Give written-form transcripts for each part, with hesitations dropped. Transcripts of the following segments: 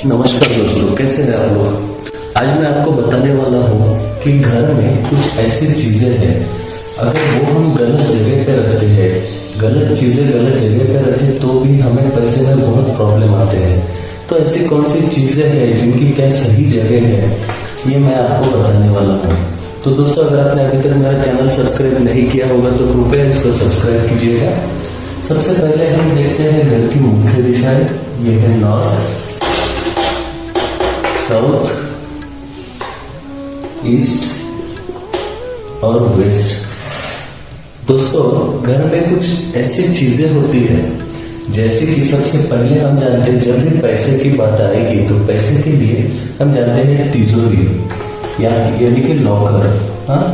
नमस्कार दोस्तों, कैसे हैं आप लोग। आज मैं आपको बताने वाला हूँ कि घर में कुछ ऐसी चीजें हैं, अगर वो हम गलत जगह पे रखते हैं, गलत चीजें गलत जगह पे रखें तो भी हमें पैसे में बहुत प्रॉब्लम आते हैं। तो ऐसी कौन सी चीजें हैं जिनकी क्या सही जगह है, ये मैं आपको बताने वाला हूँ। तो दोस्तों, अगर आपने अभी तक मेरा चैनल सब्सक्राइब नहीं किया होगा तो कृपया इसको सब्सक्राइब कीजिएगा। सबसे पहले हम देखते हैं घर की मुख्य दिशाएं। ये है नॉर्थ, साउथ, ईस्ट और वेस्ट। दोस्तों, घर में कुछ ऐसी चीजें होती है, जैसे कि सबसे पहले हम जानते हैं जब भी पैसे की बात आएगी तो पैसे के लिए हम जानते हैं तिजोरी यानी कि लॉकर। हाँ,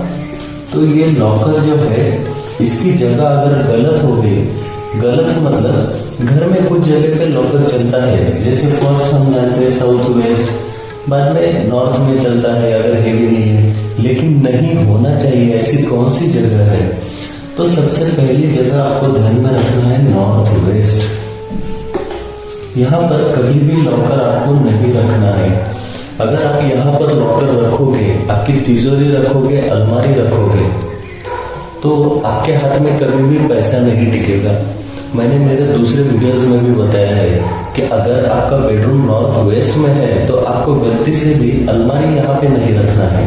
तो ये लॉकर जो है, इसकी जगह अगर गलत हो गई, गलत मतलब घर में कुछ जगह पे लॉकर चलता है, जैसे फर्स्ट हम जानते हैं साउथ वेस्ट, बाद में नॉर्थ में चलता है अगर हेवी नहीं है, लेकिन नहीं होना चाहिए। ऐसी कौन सी जगह है? तो सबसे पहली जगह आपको ध्यान में रखना है नॉर्थ वेस्ट। यहाँ पर कभी भी लॉकर आपको नहीं रखना है। अगर आप यहाँ पर लॉकर रखोगे, आपकी तिजोरी रखोगे, अलमारी रखोगे, तो आपके हाथ में कभी भी पैसा नहीं टिकेगा। मैंने मेरे दूसरे वीडियोस में भी बताया है कि अगर आपका बेडरूम नॉर्थ वेस्ट में है तो आपको गलती से भी अलमारी यहाँ पे नहीं रखना है,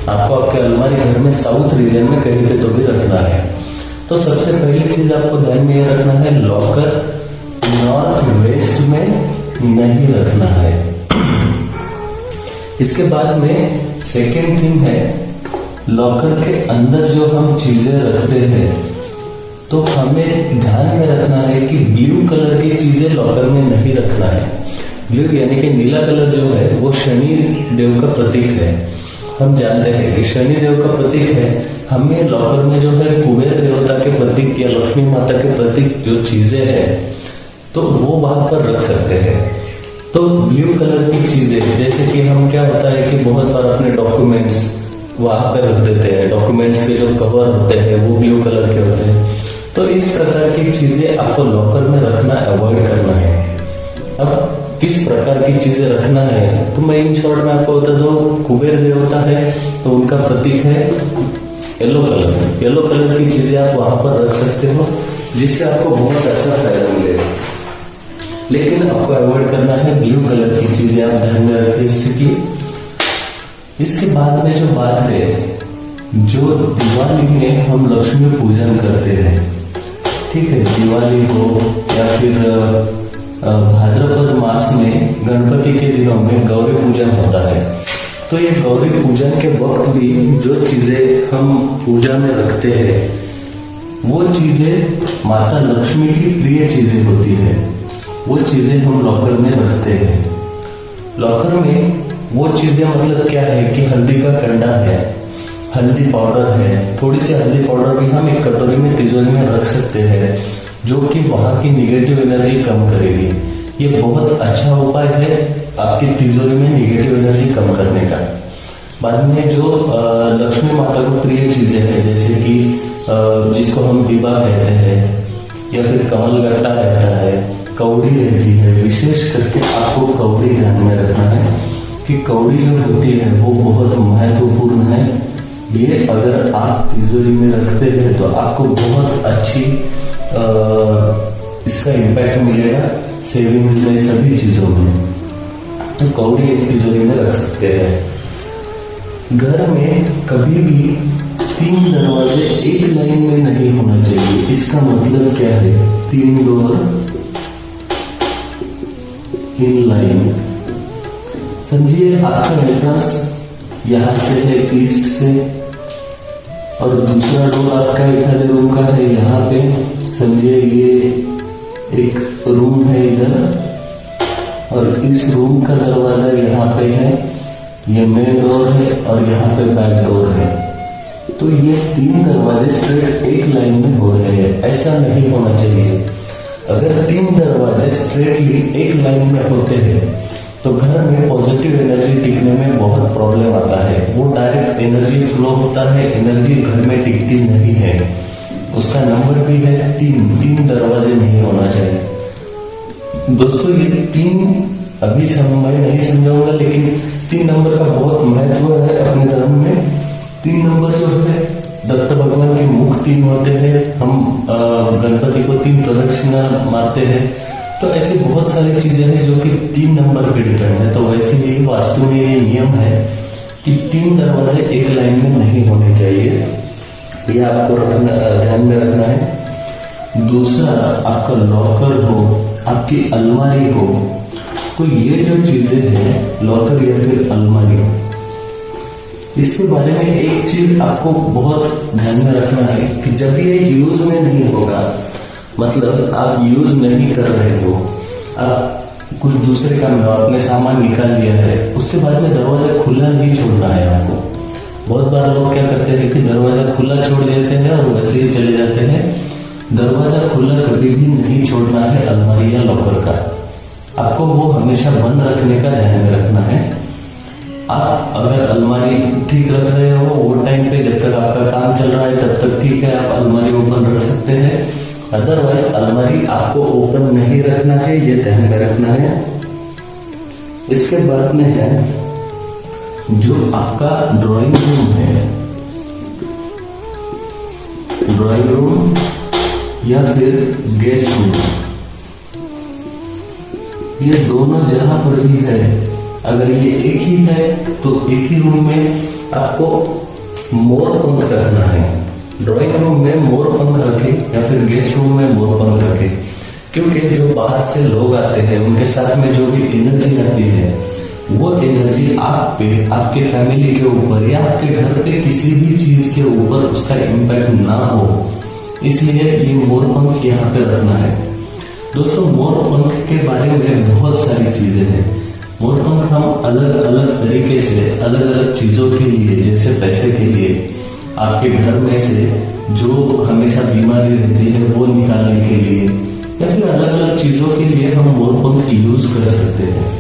आपको आपके अलमारी घर में साउथ रीजन में कहीं पे तो भी रखना है। तो सबसे पहली चीज आपको ध्यान में रखना है, लॉकर नॉर्थ वेस्ट में नहीं रखना है। इसके बाद में सेकेंड थिंग है, लॉकर के अंदर जो हम चीजें रखते हैं तो हमें ध्यान में रखना है कि ब्लू कलर की चीजें लॉकर में नहीं रखना है। ब्लू यानी कि नीला कलर जो है वो शनि देव का प्रतीक है। हम जानते हैं कि शनि देव का प्रतीक है। हमें लॉकर में जो है कुबेर देवता के प्रतीक या लक्ष्मी माता के प्रतीक जो चीजें हैं तो वो वहां पर रख सकते हैं। तो ब्लू कलर की चीजें, जैसे कि हम क्या होता है कि बहुत बार अपने डॉक्यूमेंट्स वहां पर रख देते हैं, डॉक्यूमेंट्स के जो कवर होते हैं वो ब्लू कलर के होते हैं। तो इस प्रकार की चीजें आपको लॉकर में रखना अवॉइड करना है। अब किस प्रकार की चीजें रखना है तो मैं इन शॉर्ट में आपको बता दूं, कुबेर देवता है तो उनका प्रतीक है येलो कलर। येलो कलर की चीजें आप वहां पर रख सकते हो, जिससे आपको बहुत अच्छा फायदा मिलेगा। लेकिन आपको अवॉइड करना है ब्लू कलर की चीजें, आप ध्यान में रखिए इसकी। इसके बाद में जो बात है, जो दिवाली में हम लक्ष्मी पूजन करते हैं, ठीक है, दिवाली हो या फिर भाद्रपद मास में गणपति के दिनों में गौरी पूजन होता है। तो ये गौरी पूजन के वक्त भी जो चीजें हम पूजा में रखते हैं वो चीजें माता लक्ष्मी की प्रिय चीजें होती है, वो चीजें हम लॉकर में रखते हैं। लॉकर में वो चीजें मतलब क्या है कि हल्दी का कंडा है, हल्दी पाउडर है, थोड़ी सी हल्दी पाउडर भी हम एक कटोरी में तिजोरी में रख सकते हैं, जो कि वहां की निगेटिव एनर्जी कम करेगी। ये बहुत अच्छा उपाय है आपकी तिजोरी में निगेटिव एनर्जी कम करने का। बाद में जो लक्ष्मी माता को प्रिय चीजें हैं, जैसे कि जिसको हम दीवा कहते हैं या फिर कमल गट्टा रहता है, कौड़ी रहती है, विशेष करके आपको कौड़ी ध्यान में रखना है कि कौड़ी जो होती है वो बहुत महत्वपूर्ण है। ये अगर आप तिजोरी में रखते हैं तो आपको बहुत अच्छी इसका इम्पैक्ट मिलेगा सेविंग्स में, सभी चीजों में। तो कौड़ी एक तिजोरी में रख सकते हैं। घर में कभी भी 3 दरवाजे एक लाइन में नहीं होना चाहिए। इसका मतलब क्या है? 3 डोर इन लाइन। समझिए, आपका एंट्रेंस यहां से है ईस्ट से, और दूसरा डोर आपका एक रूम का है यहाँ पे। समझिए ये एक रूम है इधर, और इस रूम का दरवाजा यहाँ पे है, ये मेन डोर है और यहाँ पे बैक डोर है। तो ये 3 दरवाजे स्ट्रेट एक लाइन में हो रहे हैं, ऐसा नहीं होना चाहिए। अगर 3 दरवाजे स्ट्रेटली एक लाइन में होते हैं तो घर में पॉजिटिव एनर्जी टिकने में बहुत प्रॉब्लम आता है। वो डायरेक्ट एनर्जी फ्लो होता है, एनर्जी घर में टिकती नहीं है। उसका नंबर भी है 3 दरवाजे नहीं होना चाहिए। दोस्तों, ये 3 अभी मैं नहीं समझाऊंगा, लेकिन 3 नंबर का बहुत महत्व है अपने धर्म में। 3 नंबर जो है, दत्त भगवान के मुख 3 होते हैं, हम गणपति को 3 प्रदक्षिणा मारते हैं। तो ऐसी बहुत सारी चीजें हैं जो कि 3 नंबर पे डिपेंड है। तो वैसे ही वास्तु में ये नियम है कि 3 दरवाजे एक लाइन में नहीं होने चाहिए, ये आपको ध्यान में रखना है। दूसरा, आपका लॉकर हो, आपकी अलमारी हो, तो ये जो चीजें हैं, लॉकर या फिर अलमारी, इसके बारे में एक चीज आपको बहुत ध्यान में रखना है कि जब ये यूज में नहीं होगा, मतलब आप यूज नहीं कर रहे हो, आप कुछ दूसरे काम में आपने सामान निकाल लिया है, उसके बाद में दरवाजा खुला नहीं छोड़ना है आपको। बहुत बार लोग क्या करते हैं कि दरवाजा खुला छोड़ देते हैं और वैसे ही चले जाते हैं। दरवाजा खुला कभी भी नहीं छोड़ना है अलमारी या लॉकर का, आपको वो हमेशा बंद रखने का ध्यान में रखना है। आप अगर अलमारी ठीक रख रहे हो, वो टाइम पे जब तक आपका काम चल रहा है तब तक ठीक है, आप अलमारी ओपन रख सकते हैं। अदरवाइज अलमारी आपको ओपन नहीं रखना है, ये ध्यान में रखना है। इसके बाद में है जो आपका ड्राइंग रूम है, ड्राइंग रूम या फिर गेस्ट रूम, ये दोनों जहां पर भी है, अगर ये एक ही है तो एक ही रूम में आपको मोर पंख रखना है। ड्राइंग रूम में मोर पंख रखे या फिर गेस्ट रूम में मोर पंख रखे, क्योंकि जो बाहर से लोग आते हैं उनके साथ में जो भी एनर्जी आती है, वो एनर्जी आप पे, आपके फैमिली के ऊपर या आपके घर पे किसी भी चीज के ऊपर उसका इम्पैक्ट ना हो, इसलिए ये मोर पंख यहाँ पे रखना है। दोस्तों, मोर पंख के बारे में बहुत सारी चीजें हैं। मोर पंख हम अलग अलग तरीके से अलग अलग चीजों के लिए, जैसे पैसे के लिए, आपके घर में से जो हमेशा बीमारी रहती है वो निकालने के लिए, या फिर अलग अलग चीजों के लिए हम मोर पंख यूज कर सकते हैं।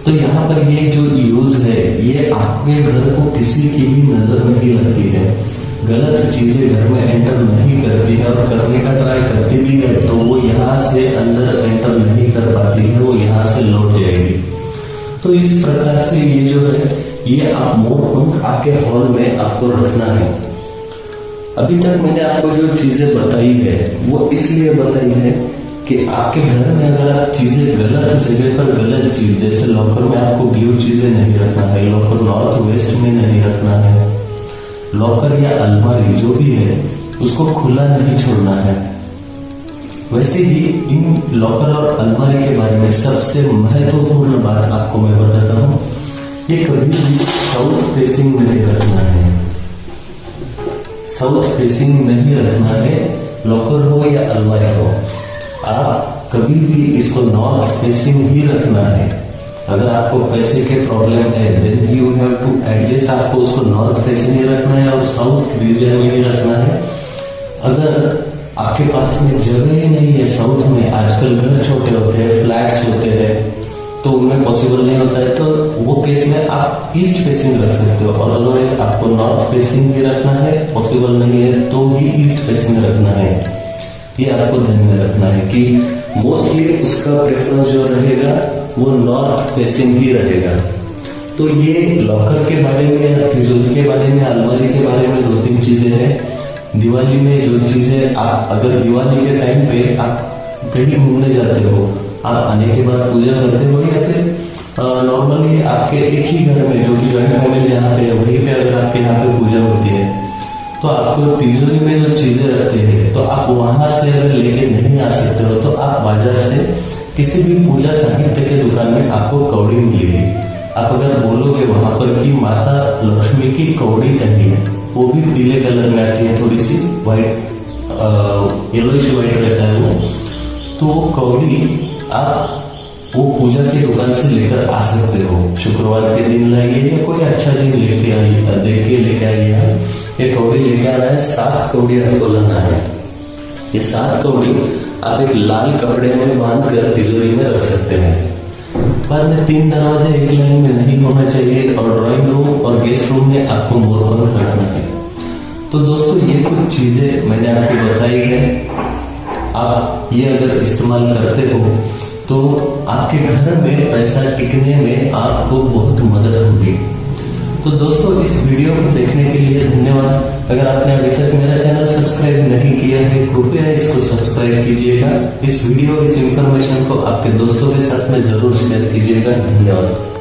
तो यहाँ पर ये जो यूज है, ये आपके घर को किसी की भी नजर नहीं लगती है, गलत चीजें घर में एंटर नहीं करती है, और करने का ट्राई करती भी है तो वो यहाँ से अंदर एंटर नहीं कर पाती है, वो यहाँ से लौट जाएगी। तो इस प्रकार से ये जो है, ये आप मोर पंख आपके हॉल में आपको रखना है। अभी तक मैंने आपको जो चीजें बताई है वो इसलिए बताई है कि आपके घर में अगर आप चीजें गलत जगह पर, गलत चीज, जैसे लॉकर में आपको ब्लू चीजें नहीं रखना है, लॉकर नॉर्थ वेस्ट में नहीं रखना है, लॉकर या अलमारी जो भी है उसको खुला नहीं छोड़ना है। वैसे ही इन लॉकर और अलमारी के बारे में सबसे महत्वपूर्ण बात आपको मैं बताता हूँ, ये कभी भी साउथ फेसिंग नहीं रखना है। साउथ फेसिंग नहीं रखना है, लॉकर हो या अलमारी हो। आप कभी भी इसको नॉर्थ फेसिंग ही रखना है। अगर आपको पैसे के प्रॉब्लम है, then you have to adjust, आपको उसको नॉर्थ फेसिंग ही रखना है और साउथ रीजन में ही रखना है। अगर आपके पास में जगह ही नहीं है साउथ में, आजकल घर छोटे होते हैं, फ्लैट्स होते हैं, तो उनमें पॉसिबल नहीं होता है, तो वो केस में आप ईस्ट फेसिंग रख सकते हो। अदरवाइज आपको नॉर्थ फेसिंग भी रखना है, पॉसिबल नहीं है तो भी ईस्ट फेसिंग रखना है। ये आपको ध्यान में रखना है कि मोस्टली उसका प्रेफरेंस जो रहेगा वो नॉर्थ फेसिंग ही रहेगा। तो ये लॉकर के बारे में, तिजोरी के बारे में, अलमारी के बारे में 2-3 चीजें हैं। दिवाली में जो चीजें आप, अगर दिवाली के टाइम पे आप कहीं घूमने जाते हो, आप आने के बाद पूजा करते हो, या फिर नॉर्मली आपके एक ही घर में, जो कि ज्वाइंट फैमिली जहाँ पे है वहीं पे अगर आपके यहाँ पे पूजा होती है, तो आपको तिजोरी में जो चीजें रखते हैं, तो आप वहां से अगर लेके नहीं आ सकते हो तो आप बाजार से किसी भी पूजा साहित्य के दुकान में आपको कौड़ी मिलेगी। आप अगर बोलोगे वहां पर कि माता लक्ष्मी की कौड़ी चाहिए, वो भी पीले कलर में आती है, थोड़ी सी व्हाइट, येलोइश व्हाइट रहता है वो, तो वो कौड़ी आप वो पूजा की दुकान से लेकर आ सकते हो। शुक्रवार के दिन लाइए या कोई अच्छा दिन लेके आइए, देख के लेके आइए। ये कौड़ी लेके आना है, 7 कौड़ी आपको लाना है। ये 7 कौड़ी आप एक लाल कपड़े में बांध कर तिजोरी में रख सकते हैं। बाद में 3 दरवाजे एक लाइन में नहीं होना चाहिए, और ड्राइंग रूम और गेस्ट रूम में आपको मोर पंख रखना है। तो दोस्तों, ये कुछ चीजें मैंने आपको बताई है। आप ये अगर इस्तेमाल करते हो तो आपके घर में पैसा टिकने में आपको बहुत मदद होगी। तो दोस्तों, इस वीडियो को देखने के लिए धन्यवाद। अगर आपने अभी तक मेरा चैनल सब्सक्राइब नहीं किया है, कृपया इसको सब्सक्राइब कीजिएगा। इस वीडियो, इस इंफॉर्मेशन को आपके दोस्तों के साथ में जरूर शेयर कीजिएगा। धन्यवाद।